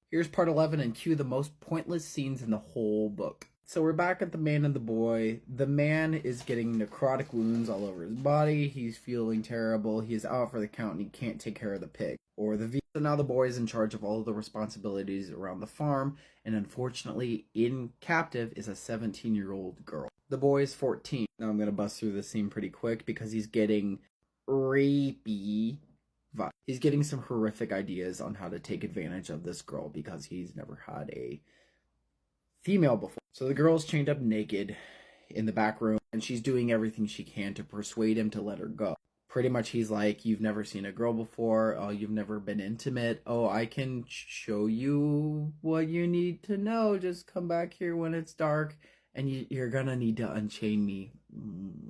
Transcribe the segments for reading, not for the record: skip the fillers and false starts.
Here's part 11 and cue the most pointless scenes in the whole book. So we're back at the man and the boy. The man is getting necrotic wounds all over his body. He's feeling terrible. He is out for the count and he can't take care of the pig or the veal. So now the boy is in charge of all of the responsibilities around the farm, and unfortunately in captive is a 17-year-old girl. The boy is 14. Now I'm going to bust through this scene pretty quick because he's getting rapey. He's getting some horrific ideas on how to take advantage of this girl because he's never had a female before. So the girl's chained up naked in the back room, and she's doing everything she can to persuade him to let her go. Pretty much he's like, you've never seen a girl before, oh, you've never been intimate, oh, I can show you what you need to know, just come back here when it's dark, and you're gonna need to unchain me.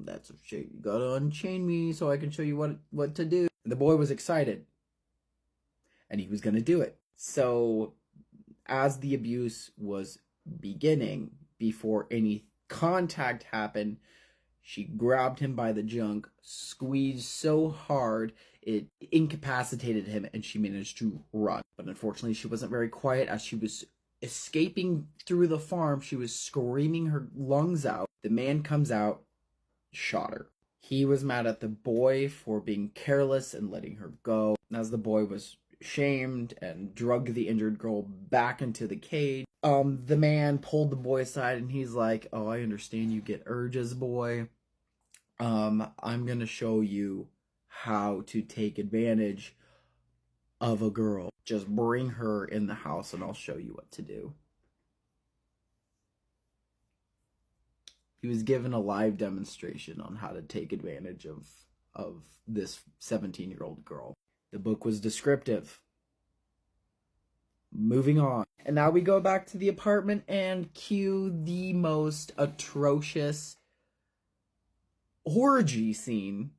That's a shit, you gotta unchain me so I can show you what to do. The boy was excited, and he was gonna do it. So as the abuse was beginning, before any contact happened, she grabbed him by the junk, squeezed so hard it incapacitated him, and she managed to run. But unfortunately, she wasn't very quiet. As she was escaping through the farm, she was screaming her lungs out. The man comes out, shot her. He was mad at the boy for being careless and letting her go. As the boy was shamed and dragged the injured girl back into the cage, the man pulled the boy aside and he's like, oh, I understand you get urges, boy. I'm gonna show you how to take advantage of a girl. Just bring her in the house and I'll show you what to do. He was given a live demonstration on how to take advantage of this 17-year-old girl. The book was descriptive. Moving on. And now we go back to the apartment and cue the most atrocious orgy scene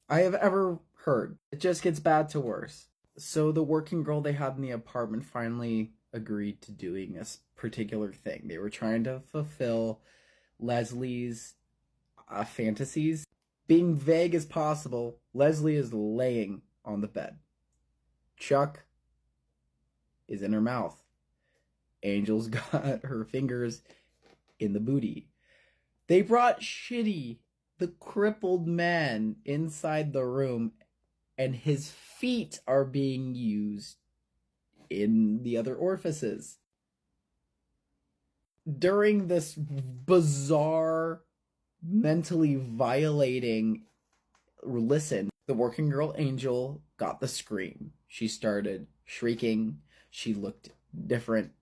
I have ever heard. It just gets bad to worse. So the working girl they had in the apartment finally agreed to doing a particular thing. They were trying to fulfill Leslie's fantasies. Being vague as possible, Leslie is laying on the bed. Chuck is in her mouth. Angel's got her fingers in the booty. They brought Shitty, the crippled man, inside the room, and his feet are being used in the other orifices. During this bizarre, mentally violating listen, the working girl Angel got the scream. She started shrieking. She looked different,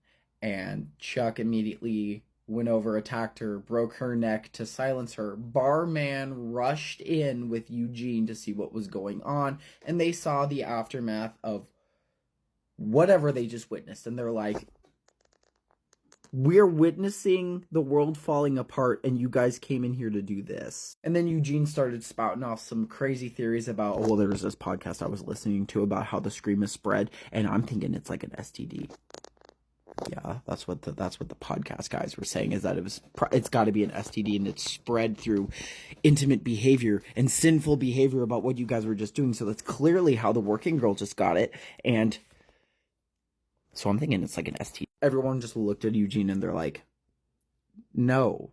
and Chuck immediately went over, attacked her, broke her neck to silence her. Barman rushed in with Eugene to see what was going on, and they saw the aftermath of whatever they just witnessed, and they're like, we're witnessing the world falling apart, and you guys came in here to do this. And then Eugene started spouting off some crazy theories about, oh, well, there was this podcast I was listening to about how the scream is spread, and I'm thinking it's like an STD. Yeah, that's what the podcast guys were saying, is that it's got to be an STD, and it's spread through intimate behavior and sinful behavior about what you guys were just doing. So that's clearly how the working girl just got it, and so I'm thinking it's like an STD. Everyone just looked at Eugene and they're like, no,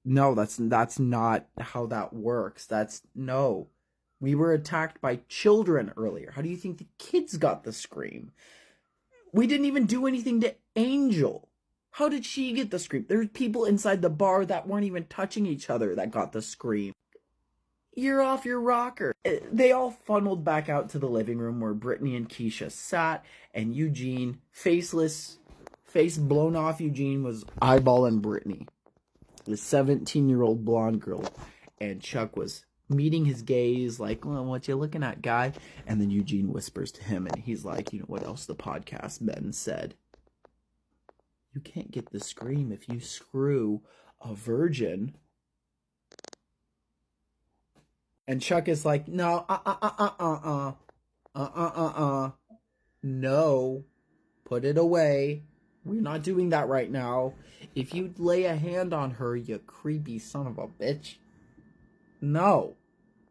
that's not how that works. No. We were attacked by children earlier. How do you think the kids got the scream? We didn't even do anything to Angel. How did she get the scream? There's people inside the bar that weren't even touching each other that got the scream. You're off your rocker. They all funneled back out to the living room where Brittany and Keisha sat, and Eugene, face blown off Eugene, was eyeballing Brittany, the 17-year-old blonde girl, and Chuck was meeting his gaze like, well, what you looking at, guy? And then Eugene whispers to him, and he's like, you know what else the podcast men said? You can't get the scream if you screw a virgin. And Chuck is like, no, no, put it away. We're not doing that right now. If you lay a hand on her, you creepy son of a bitch. No,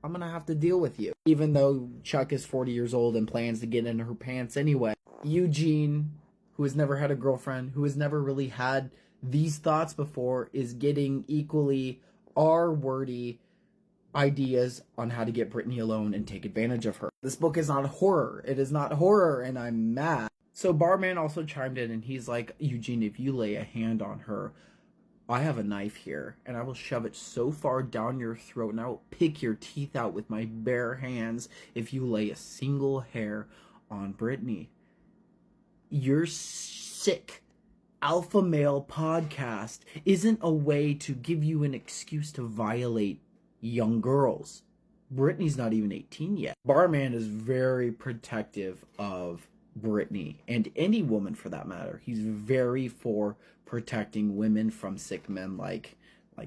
I'm gonna have to deal with you. Even though Chuck is 40 years old and plans to get into her pants anyway. Eugene, who has never had a girlfriend, who has never really had these thoughts before, is getting equally R-wordy ideas on how to get Brittany alone and take advantage of her. This book is not horror. It is not horror, and I'm mad. So Barman also chimed in, and he's like, Eugene, if you lay a hand on her, I have a knife here, and I will shove it so far down your throat, and I will pick your teeth out with my bare hands if you lay a single hair on Brittany. Your sick alpha male podcast isn't a way to give you an excuse to violate young girls. Brittany's not even 18 yet. Barman is very protective of Brittany, and any woman for that matter. He's very for protecting women from sick men like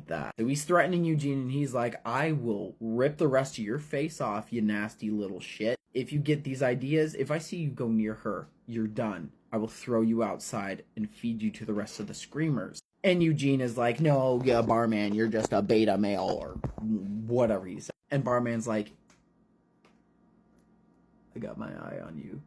that. So he's threatening Eugene, and he's like, I will rip the rest of your face off, you nasty little shit. If you get these ideas, if I see you go near her, you're done. I will throw you outside and feed you to the rest of the screamers. And Eugene is like, no, yeah, Barman, you're just a beta male, or whatever he said. And Barman's like, I got my eye on you.